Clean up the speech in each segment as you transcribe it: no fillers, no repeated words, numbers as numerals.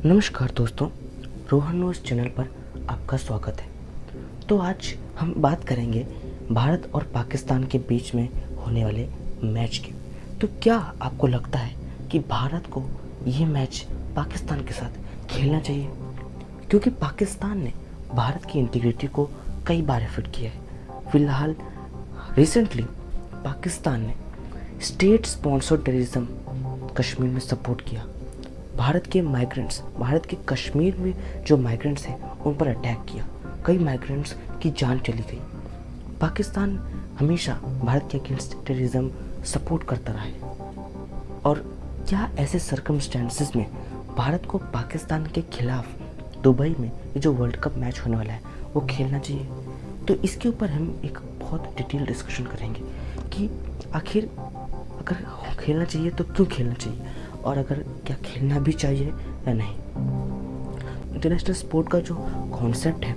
नमस्कार दोस्तों, Rohan news channel पर आपका स्वागत है। तो आज हम बात करेंगे भारत और पाकिस्तान के बीच में होने वाले मैच की। तो क्या आपको लगता है कि भारत को ये मैच पाकिस्तान के साथ खेलना चाहिए? क्योंकि पाकिस्तान ने भारत की इंटीग्रिटी को कई बार एफर्ट किया है। फिलहाल रिसेंटली पाकिस्तान ने स्टेट स्पॉन्सर्ड टेररिज्म कश्मीर में सपोर्ट किया। भारत के कश्मीर में जो माइग्रेंट्स हैं उन पर अटैक किया। कई माइग्रेंट्स की जान चली गई। पाकिस्तान हमेशा भारत के अगेंस्ट टेररिज्म सपोर्ट करता रहा है। और क्या ऐसे सर्कमस्टेंसेस में भारत को पाकिस्तान के खिलाफ दुबई में ये जो वर्ल्ड कप मैच होने वाला है वो खेलना चाहिए? तो इसके ऊपर हम एक बहुत डिटेल डिस्कशन करेंगे कि आखिर अगर खेलना चाहिए तो क्यों खेलना चाहिए, और अगर क्या खेलना भी चाहिए या नहीं। इंटरनेशनल स्पोर्ट का जो कॉन्सेप्ट है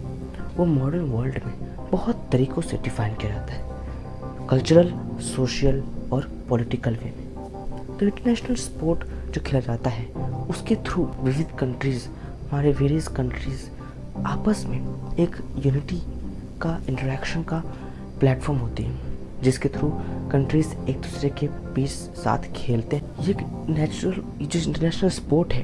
वो मॉडर्न वर्ल्ड में बहुत तरीक़ों से डिफाइन किया जाता है, कल्चरल, सोशल और पॉलिटिकल वे में। तो इंटरनेशनल स्पोर्ट जो खेला जाता है उसके थ्रू विविध कंट्रीज़, हमारे वेरियस कंट्रीज़ आपस में एक यूनिटी का इंटरेक्शन का प्लेटफॉर्म होती है, जिसके थ्रू कंट्रीज एक दूसरे के बीच साथ खेलते हैं। ये जो इंटरनेशनल स्पोर्ट है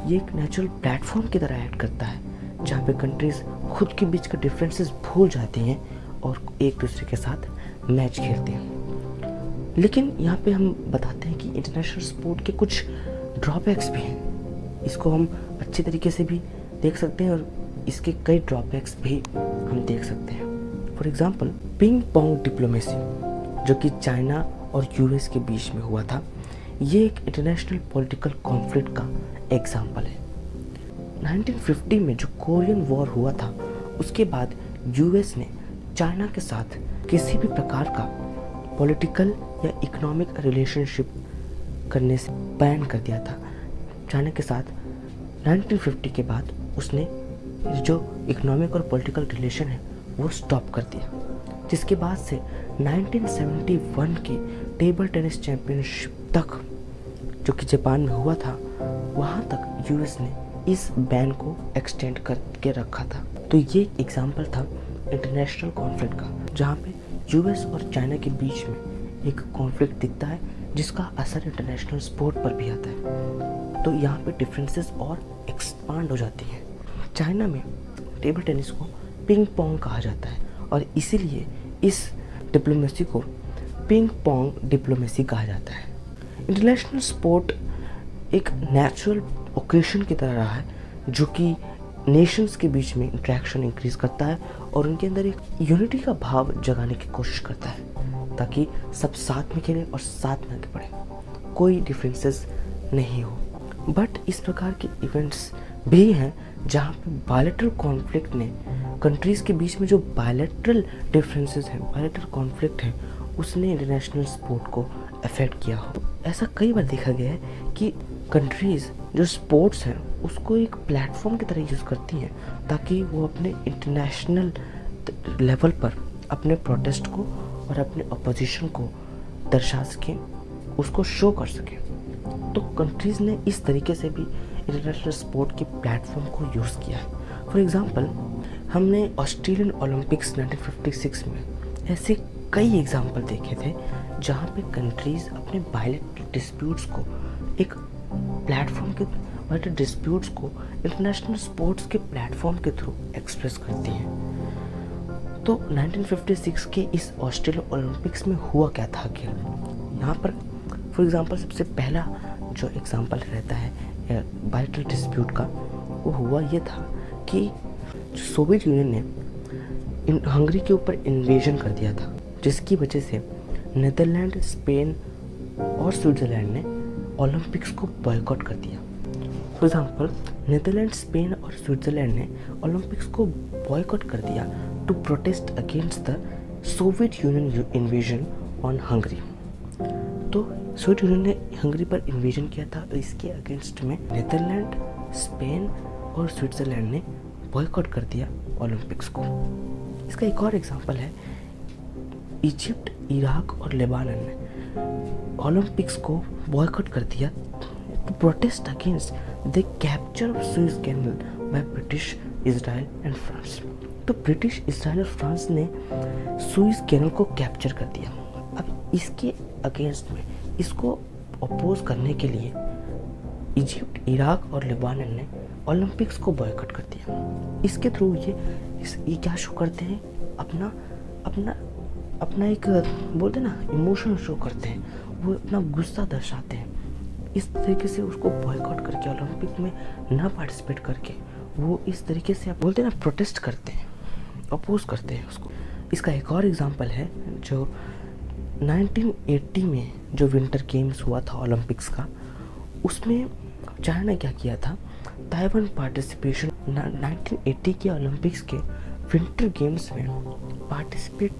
ये एक नेचुरल प्लेटफॉर्म की तरह ऐड करता है, जहाँ पे कंट्रीज खुद के बीच का डिफरेंसेस भूल जाती हैं और एक दूसरे के साथ मैच खेलते हैं। लेकिन यहाँ पे हम बताते हैं कि इंटरनेशनल स्पोर्ट के कुछ ड्रॉबैक्स भी हैं। इसको हम अच्छे तरीके से भी देख सकते हैं और इसके कई ड्रॉबैक्स भी हम देख सकते हैं। For example, ping pong diplomacy जो कि चाइना और यूएस के बीच में हुआ था, ये एक इंटरनेशनल पॉलिटिकल कॉन्फ्लिक्ट का एग्जाम्पल है। 1950 में जो कोरियन वॉर हुआ था उसके बाद यूएस ने चाइना के साथ किसी भी प्रकार का पॉलिटिकल या इकोनॉमिक रिलेशनशिप करने से बैन कर दिया था। चाइना के साथ 1950 के बाद उसने जो इकोनॉमिक और पॉलिटिकल रिलेशन है वो स्टॉप कर दिया, जिसके बाद से 1971 के टेबल टेनिस चैंपियनशिप तक जो कि जापान में हुआ था, वहाँ तक यूएस ने इस बैन को एक्सटेंड करके रखा था। तो ये एक एग्जाम्पल था इंटरनेशनल कॉन्फ्लिक्ट का, जहाँ पे यूएस और चाइना के बीच में एक कॉन्फ्लिक्ट दिखता है जिसका असर इंटरनेशनल स्पोर्ट पर भी आता है। तो यहाँ पे डिफरेंसेस और एक्सपांड हो जाती हैं। चाइना में टेबल टेनिस को पिंग पोंग कहा जाता है और इसीलिए इस डिप्लोमेसी को पिंग पोंग डिप्लोमेसी कहा जाता है। इंटरनेशनल स्पोर्ट एक नेचुरल ओकेशन की तरह रहा है जो कि नेशंस के बीच में इंटरेक्शन इंक्रीज करता है और उनके अंदर एक यूनिटी का भाव जगाने की कोशिश करता है, ताकि सब साथ में खेलें और साथ में आगे बढ़ें, कोई डिफरेंसेस नहीं हो। बट इस प्रकार के इवेंट्स भी हैं जहाँ पे बायलैटरल कॉन्फ्लिक्ट ने कंट्रीज़ के बीच में जो बायलैटरल डिफरेंसेस हैं, बायलैटरल कॉन्फ्लिक्ट है, उसने इंटरनेशनल स्पोर्ट को अफेक्ट किया हो। ऐसा कई बार देखा गया है कि कंट्रीज़ जो स्पोर्ट्स हैं उसको एक प्लेटफॉर्म की तरह यूज़ करती हैं ताकि वो अपने इंटरनेशनल लेवल पर अपने प्रोटेस्ट को और अपने अपोजिशन को दर्शा सकें, उसको शो कर सकें। तो कंट्रीज़ ने इस तरीके से भी इंटरनेशनल स्पोर्ट के प्लेटफॉर्म को यूज़ किया है। फॉर एग्जांपल, हमने ऑस्ट्रेलियन ओलंपिक्स 1956 में ऐसे कई एग्जांपल देखे थे जहाँ पे कंट्रीज़ अपने बायलैटरल डिस्प्यूट्स को एक प्लेटफॉर्म के बायलैटरल डिस्प्यूट्स को इंटरनेशनल स्पोर्ट्स के प्लेटफॉर्म के थ्रू एक्सप्रेस करती हैं। तो 1956 के इस ऑस्ट्रेलियन ओलंपिक्स में हुआ क्या था आखिर? यहाँ पर फॉर एग्जांपल सबसे पहला जो एग्जांपल रहता है बायलैटरल डिस्प्यूट का, वो हुआ ये था कि सोवियत यूनियन ने हंगरी के ऊपर इन्वेजन कर दिया था, जिसकी वजह से नीदरलैंड, स्पेन और स्विट्ज़रलैंड ने ओलंपिक्स को बॉयकॉट कर दिया। फॉर एग्जांपल, नीदरलैंड, स्पेन और स्विट्ज़रलैंड ने ओलंपिक्स को बॉयकॉट कर दिया to protest against the Soviet Union invasion on Hungary. तो सोवियत यूनियन ने हंगरी पर इन्वेजन किया था, तो इसके अगेंस्ट में नीदरलैंड, स्पेन और स्विट्ज़रलैंड ने बॉयकॉट कर दिया ओलंपिक्स को। इसका एक और एग्जांपल है, इजिप्ट, इराक और लेबानन ने ओलंपिक्स को बॉयकॉट कर दिया to protest against the capture of Suez canal by British, Israel and France. तो ब्रिटिश, इजराइल और फ्रांस ने सुएज कैनल को कैप्चर कर दिया। अब इसके अगेंस्ट में, इसको अपोज करने के लिए इजिप्ट, इराक और लेबानन ने ओलंपिक्स को बॉयकॉट कर दिया। इसके थ्रू ये क्या शो करते हैं, अपना एक बोलते ना इमोशन शो करते हैं, वो अपना गुस्सा दर्शाते हैं। इस तरीके से उसको बॉयकॉट करके, ओलंपिक में ना पार्टिसिपेट करके, वो इस तरीके से आप बोलते हैं ना प्रोटेस्ट करते हैं, अपोज करते हैं उसको। इसका एक और एग्जांपल है जो 1980 में जो विंटर गेम्स हुआ था ओलंपिक्स का, उसमें चाइना ने क्या किया था, ताइवान पार्टिसिपेशन 1980 के ओलंपिक्स के विंटर गेम्स में पार्टिसिपेट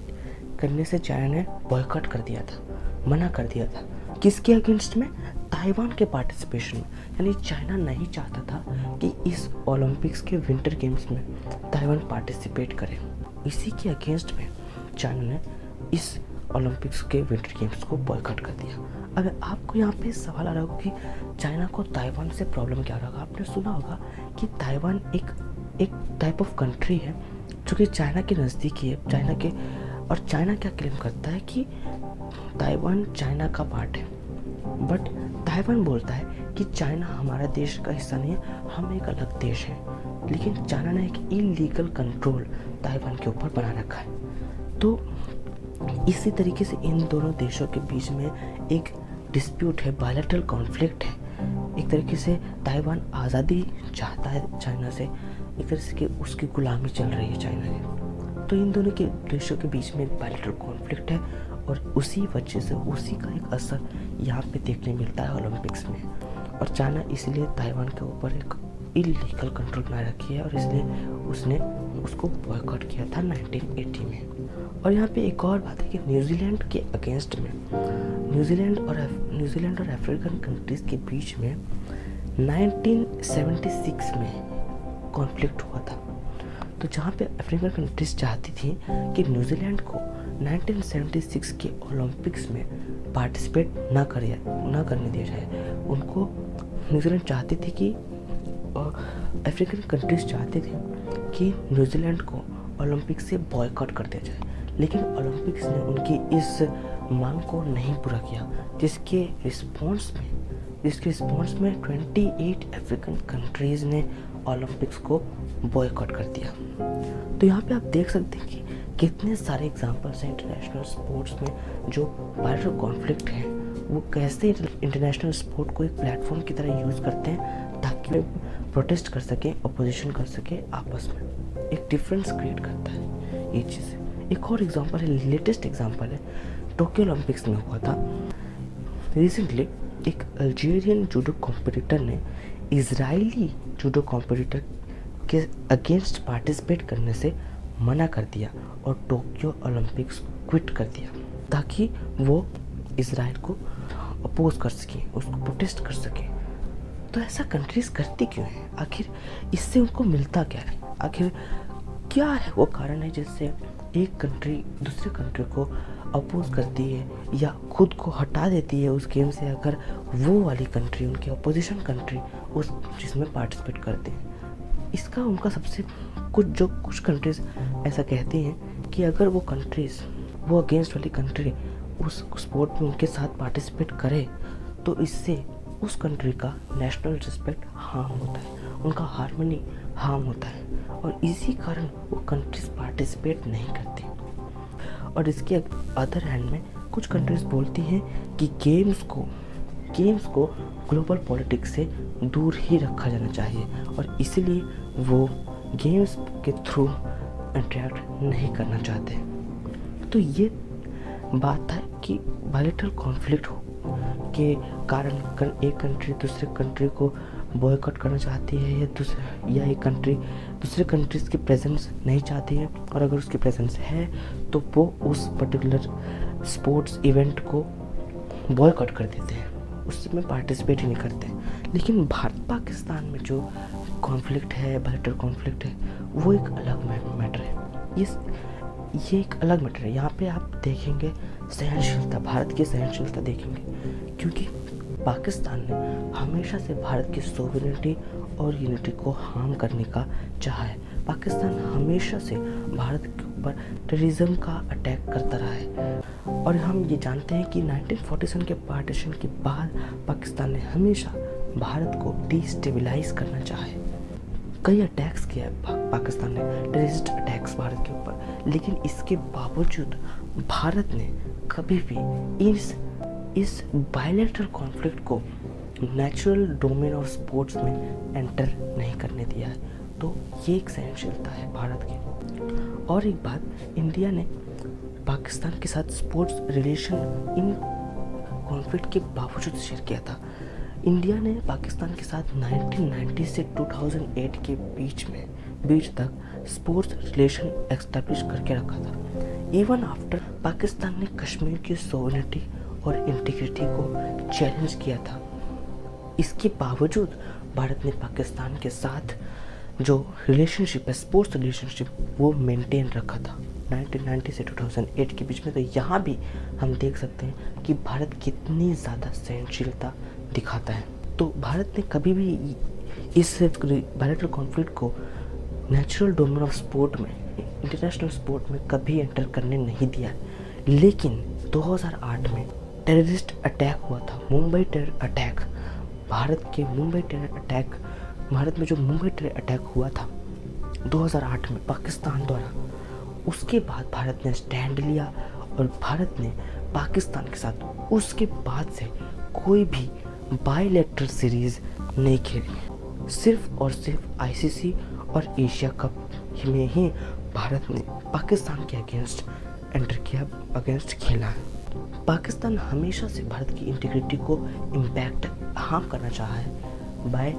करने से चाइना ने बॉयकॉट कर दिया था, मना कर दिया था। किसके अगेंस्ट में, ताइवान के पार्टिसिपेशन में। यानी चाइना नहीं चाहता था कि इस ओलंपिक्स के विंटर गेम्स में ताइवान पार्टिसिपेट करे। इसी के अगेंस्ट में चाइना ने इस ओलंपिक्स के विंटर गेम्स को बॉयकॉट कर दिया। अब आपको यहाँ पे सवाल आ रहा होगा कि चाइना को ताइवान से प्रॉब्लम क्या रहा होगा। आपने सुना होगा कि ताइवान एक टाइप ऑफ कंट्री है जो कि चाइना के नज़दीकी है, और चाइना क्या क्लेम करता है कि ताइवान चाइना का पार्ट है, बट ताइवान बोलता है कि चाइना हमारा देश का हिस्सा नहीं है, हम एक अलग देश है। लेकिन चाइना ने एक इलीगल कंट्रोल ताइवान के ऊपर बना रखा है। तो इसी तरीके से इन दोनों देशों के बीच में एक डिस्प्यूट है, बायलैटरल कॉन्फ्लिक्ट है। एक तरीके से ताइवान आज़ादी चाहता है चाइना से, एक तरह से कि उसकी गुलामी चल रही है चाइना की। तो इन दोनों के देशों के बीच में एक बायलैटरल कॉन्फ्लिक्ट है, और उसी वजह से उसी का एक असर यहाँ पे देखने मिलता है ओलंपिक्स में। और चाइना इसलिए ताइवान के ऊपर एक इलीगल कंट्रोल बनाए रखी है, और इसलिए उसने उसको बॉयकॉट किया था 1980 में। और यहाँ पे एक और बात है कि न्यूजीलैंड के अगेंस्ट में, न्यूजीलैंड और अफ्रीकन कंट्रीज़ के बीच में 1976 में कॉन्फ्लिक्ट हुआ था। तो जहाँ पे अफ्रीकन कंट्रीज चाहती थी कि न्यूजीलैंड को 1976 के ओलंपिक्स में पार्टिसिपेट ना करने दिया जाए। उनको न्यूजीलैंड चाहती थी कि अफ्रीकन कंट्रीज चाहते थे कि न्यूजीलैंड को ओलंपिक से बॉयकॉट कर दिया जाए, लेकिन ओलंपिक्स ने उनकी इस मांग को नहीं पूरा किया, जिसके रिस्पॉन्स में 28 अफ्रीकन कंट्रीज़ ने ओलंपिक्स को बॉयकॉट कर दिया। तो यहाँ पे आप देख सकते हैं कि कितने सारे एग्जांपल्स हैं इंटरनेशनल स्पोर्ट्स में जो बायलैटरल कॉन्फ्लिक्ट है, वो कैसे इंटरनेशनल स्पोर्ट को एक प्लेटफॉर्म की तरह यूज़ करते हैं ताकि प्रोटेस्ट कर सकें, अपोजिशन कर सकें आपस में। एक डिफरेंस क्रिएट करता है ये चीज़। एक और एग्जांपल है, लेटेस्ट एग्जांपल है, टोक्यो ओलंपिक्स में हुआ था रिसेंटली। एक अल्जीरियन जूडो कॉम्पिटिटर ने इजरायली जूडो कॉम्पिटिटर के अगेंस्ट पार्टिसिपेट करने से मना कर दिया और टोक्यो ओलंपिक्स क्विट कर दिया, ताकि वो इजराइल को अपोज कर सकें, उसको प्रोटेस्ट कर सकें। तो ऐसा कंट्रीज करती क्यों है? आखिर इससे उनको मिलता क्या है? आखिर क्या है वो कारण है जिससे एक कंट्री दूसरे कंट्री को अपोज करती है या खुद को हटा देती है उस गेम से, अगर वो वाली कंट्री, उनकी अपोजिशन कंट्री उस चीज़ में पार्टिसिपेट करते हैं? इसका उनका सबसे कुछ कंट्रीज़ ऐसा कहती हैं कि अगर वो कंट्रीज़, वो अगेंस्ट वाली कंट्री उस स्पोर्ट में उनके साथ पार्टिसिपेट करे तो इससे उस कंट्री का नेशनल रिस्पेक्ट हार्म होता है, उनका हार्मनी हार्म होता है, और इसी कारण वो कंट्रीज पार्टिसिपेट नहीं करती। और इसके अदर हैंड में कुछ कंट्रीज बोलती हैं कि गेम्स को ग्लोबल पॉलिटिक्स से दूर ही रखा जाना चाहिए, और इसलिए वो गेम्स के थ्रू इंटरेक्ट नहीं करना चाहते। तो ये बात है कि बायलैटरल कॉन्फ्लिक्ट हो के कारण एक कंट्री दूसरे कंट्री को बॉयकॉट करना चाहती है, या एक कंट्री दूसरे कंट्रीज़ की प्रेजेंस नहीं चाहती है, और अगर उसकी प्रेजेंस है तो वो उस पर्टिकुलर स्पोर्ट्स इवेंट को बॉयकॉट कर देते हैं, उसमें पार्टिसिपेट ही नहीं करते। लेकिन भारत पाकिस्तान में जो कॉन्फ्लिक्ट है, बायलैटरल कॉन्फ्लिक्ट है, वो एक अलग मैटर है। ये एक अलग मैटर है। यहाँ पे आप देखेंगे सहनशीलता, भारत की सहनशीलता देखेंगे, क्योंकि पाकिस्तान ने हमेशा से भारत की सोवरेनिटी और यूनिटी को हार्म करने का चाहा है। पाकिस्तान हमेशा से भारत के ऊपर टेररिज्म का अटैक करता रहा है और हम ये जानते हैं कि 1947 के पार्टीशन के बाद पाकिस्तान ने हमेशा भारत को डिस्टेबलाइज करना चाहा है। कई अटैक्स किया है पाकिस्तान ने, टेररिस्ट अटैक्स भारत के ऊपर, लेकिन इसके बावजूद भारत ने कभी भी इस बायलैटरल कॉन्फ्लिक्ट को नेचुरल डोमेन ऑफ स्पोर्ट्स में एंटर नहीं करने दिया है। तो ये एक सहनशीलता है भारत की। और एक बात, इंडिया ने पाकिस्तान के साथ स्पोर्ट्स रिलेशन इन कॉन्फ्लिक्ट के बावजूद शेयर किया था। इंडिया ने पाकिस्तान के साथ 1990 से 2008 के बीच तक स्पोर्ट्स रिलेशन एस्टैब्लिश करके रखा था। इवन आफ्टर पाकिस्तान ने कश्मीर की सोवरेनिटी और इंटीग्रिटी को चैलेंज किया था, इसके बावजूद भारत ने पाकिस्तान के साथ जो रिलेशनशिप है, स्पोर्ट्स रिलेशनशिप, वो मेंटेन रखा था 1990 से 2008 के बीच में। तो यहाँ भी हम देख सकते हैं कि भारत कितनी ज़्यादा सहनशीलता दिखाता है। तो भारत ने कभी भी इस बायलैटरल कॉन्फ्लिक्ट को नेचुरल डोमेन ऑफ स्पोर्ट में, इंटरनेशनल स्पोर्ट में कभी एंटर करने नहीं दिया। लेकिन 2008 में टेररिस्ट अटैक हुआ था, मुंबई टेरर अटैक, भारत में जो मुंबई टेरर अटैक हुआ था 2008 में पाकिस्तान द्वारा, उसके बाद भारत ने स्टैंड लिया और भारत ने पाकिस्तान के साथ उसके बाद से कोई भी बायलैटरल सीरीज नहीं खेली। सिर्फ और सिर्फ आईसीसी और एशिया कप में ही भारत ने पाकिस्तान के अगेंस्ट खेला है। पाकिस्तान हमेशा से भारत की इंटीग्रिटी को इम्पैक्ट हार्म करना चाहा है bye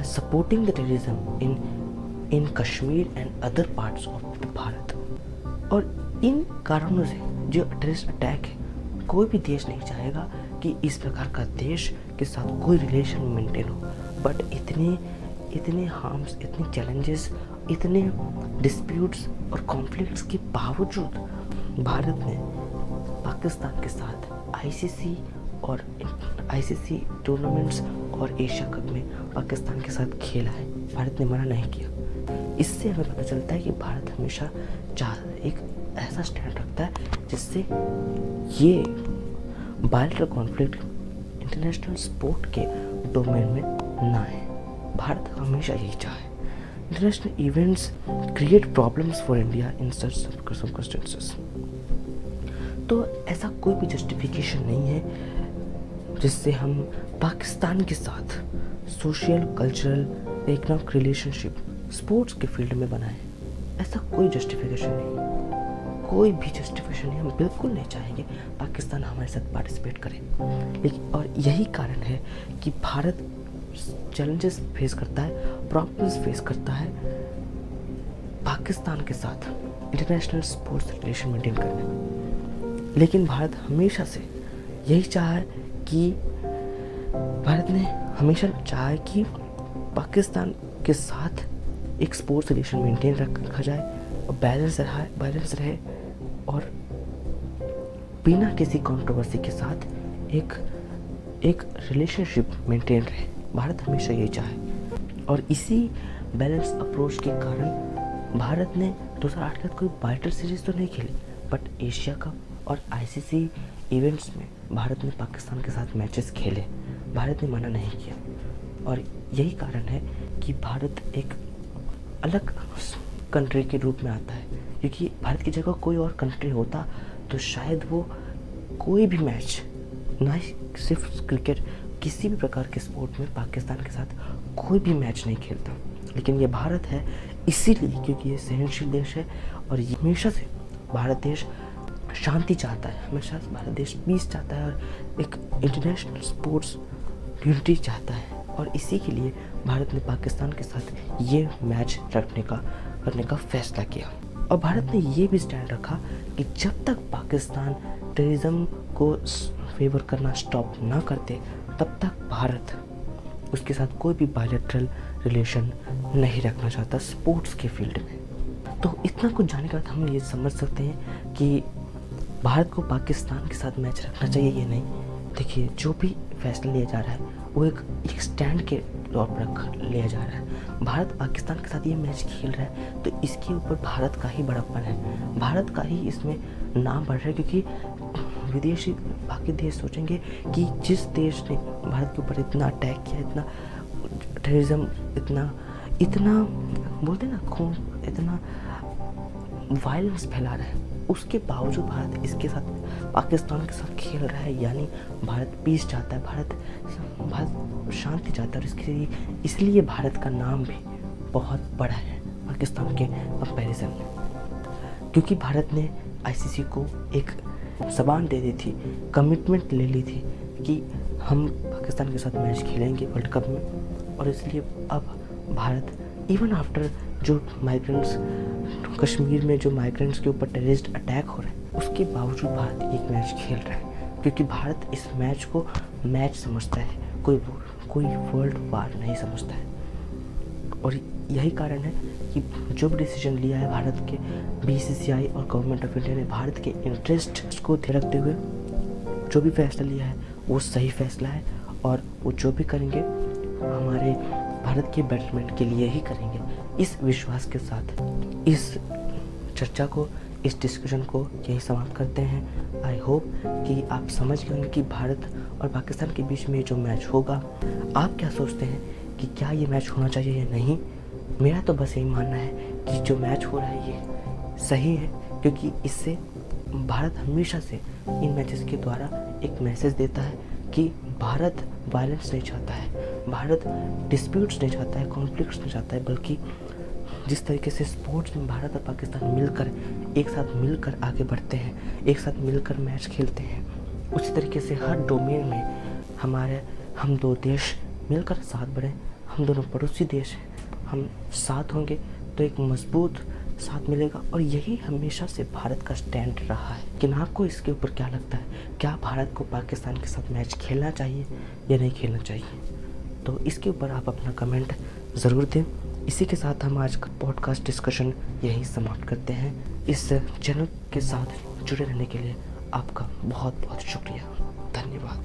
supporting the terrorism in Kashmir and other parts of Bharat. और इन कारणों से जो टेररिस्ट अटैक है, कोई भी देश नहीं चाहेगा कि इस प्रकार का देश के साथ कोई रिलेशन मेंटेन हो। बट इतने हार्म्स, इतने चैलेंजेस, इतने डिस्प्यूट्स और कॉन्फ्लिक्ट्स के बावजूद भारत ने पाकिस्तान के साथ आईसीसी टूर्नामेंट्स और एशिया कप में पाकिस्तान के साथ खेला है। भारत ने मना नहीं किया। इससे हमें पता चलता है कि भारत हमेशा एक ऐसा स्टैंड रखता है जिससे ये बायलैटरल कॉन्फ्लिक्ट इंटरनेशनल स्पोर्ट के डोमेन में ना है। भारत हमेशा यही चाहे international events create problems for India in such circumstances. तो ऐसा कोई भी जस्टिफिकेशन नहीं है जिससे हम पाकिस्तान के साथ social, cultural, economic relationship sports के फील्ड में बनाएं। ऐसा कोई जस्टिफिकेशन नहीं, कोई भी जस्टिफिकेशन नहीं। हम बिल्कुल नहीं चाहेंगे पाकिस्तान हमारे साथ पार्टिसिपेट करे। लेकिन और यही कारण है कि भारत चैलेंजेस फेस करता है, प्रॉब्लम्स फेस करता है पाकिस्तान के साथ इंटरनेशनल स्पोर्ट्स रिलेशन मेंटेन करने में। लेकिन भारत हमेशा से यही चाहा है कि भारत ने हमेशा चाहा है कि पाकिस्तान के साथ एक स्पोर्ट्स रिलेशन मेंटेन रखा जाए और बैलेंस रहे और बिना किसी कंट्रोवर्सी के साथ एक रिलेशनशिप मेंटेन रहे। भारत हमेशा यही चाहे और इसी बैलेंस अप्रोच के कारण भारत ने 2008 के बाद कोई बायलैटरल सीरीज तो नहीं खेली, बट एशिया कप और आईसीसी इवेंट्स में भारत ने पाकिस्तान के साथ मैचेस खेले। भारत ने मना नहीं किया और यही कारण है कि भारत एक अलग कंट्री के रूप में आता है, क्योंकि भारत की जगह कोई और कंट्री होता तो शायद वो कोई भी मैच, ना ही सिर्फ क्रिकेट, किसी भी प्रकार के स्पोर्ट में पाकिस्तान के साथ कोई भी मैच नहीं खेलता। लेकिन ये भारत है इसीलिए क्योंकि ये सहनशील देश है और ये हमेशा से भारत देश शांति चाहता है, हमेशा भारत देश पीस चाहता है और एक इंटरनेशनल स्पोर्ट्स यूनिटी चाहता है। और इसी के लिए भारत ने पाकिस्तान के साथ ये मैच करने का फैसला किया। और भारत ने ये भी स्टैंड रखा कि जब तक पाकिस्तान टेररिज्म को फेवर करना स्टॉप ना करते तब तक भारत उसके साथ कोई भी बायलैटरल रिलेशन नहीं रखना चाहता स्पोर्ट्स के फील्ड में। तो इतना कुछ जानने के बाद हम ये समझ सकते हैं कि भारत को पाकिस्तान के साथ मैच रखना चाहिए या नहीं। देखिए, जो भी फैसला लिया जा रहा है वो एक स्टैंड के तौर पर लिया जा रहा है। भारत पाकिस्तान के साथ ये मैच खेल रहा है तो इसके ऊपर भारत का ही बड़प्पन है, भारत का ही इसमें नाम बढ़ रहा है, क्योंकि विदेशी बाकी देश सोचेंगे कि जिस देश ने भारत के ऊपर इतना अटैक किया, इतना टेररिज्म, इतना बोलते ना खून, इतना वायलेंस फैला रहा है, उसके बावजूद भारत इसके साथ पाकिस्तान के साथ खेल रहा है। यानी भारत पीस चाहता है, भारत शांति चाहता है, और इसलिए भारत का नाम भी बहुत बड़ा है पाकिस्तान के कंपैरिजन में, क्योंकि भारत ने आईसीसी को एक ज़बान दे दी थी, कमिटमेंट ले ली थी कि हम पाकिस्तान के साथ मैच खेलेंगे वर्ल्ड कप में। और इसलिए अब भारत इवन आफ्टर जो माइग्रेंट्स कश्मीर में जो माइग्रेंट्स के ऊपर टेररिस्ट अटैक हो रहे हैं, उसके बावजूद भारत एक मैच खेल रहा है, क्योंकि भारत इस मैच को मैच समझता है, कोई वर्ल्ड वार नहीं समझता है। और यही कारण है कि जो भी डिसीजन लिया है भारत के बीसीसीआई और गवर्नमेंट ऑफ इंडिया ने, भारत के इंटरेस्ट को ध्यान रखते हुए जो भी फैसला लिया है वो सही फैसला है, और वो जो भी करेंगे हमारे भारत के बेटरमेंट के लिए ही करेंगे। इस विश्वास के साथ इस चर्चा को, इस डिस्कशन को यही समाप्त करते हैं। आई होप कि आप समझ गए होंगे कि भारत और पाकिस्तान के बीच में जो मैच होगा, आप क्या सोचते हैं कि क्या ये मैच होना चाहिए या नहीं। मेरा तो बस यही मानना है कि जो मैच हो रहा है ये सही है, क्योंकि इससे भारत हमेशा से इन मैचेस के द्वारा एक मैसेज देता है कि भारत वायलेंस नहीं चाहता है, भारत डिस्प्यूट्स नहीं चाहता है, कॉन्फ्लिक्ट्स नहीं चाहता है, बल्कि जिस तरीके से स्पोर्ट्स में भारत और पाकिस्तान मिलकर एक साथ मिलकर आगे बढ़ते हैं, एक साथ मिलकर मैच खेलते हैं, उसी तरीके से हर डोमेन में हम दो देश मिलकर साथ बढ़ें। हम दोनों पड़ोसी देश हैं, हम साथ होंगे तो एक मजबूत साथ मिलेगा। और यही हमेशा से भारत का स्टैंड रहा है। कि आपको इसके ऊपर क्या लगता है, क्या भारत को पाकिस्तान के साथ मैच खेलना चाहिए या नहीं खेलना चाहिए? तो इसके ऊपर आप अपना कमेंट ज़रूर दें। इसी के साथ हम आज का पॉडकास्ट डिस्कशन यही समाप्त करते हैं। इस चैनल के साथ जुड़े रहने के लिए आपका बहुत बहुत शुक्रिया, धन्यवाद।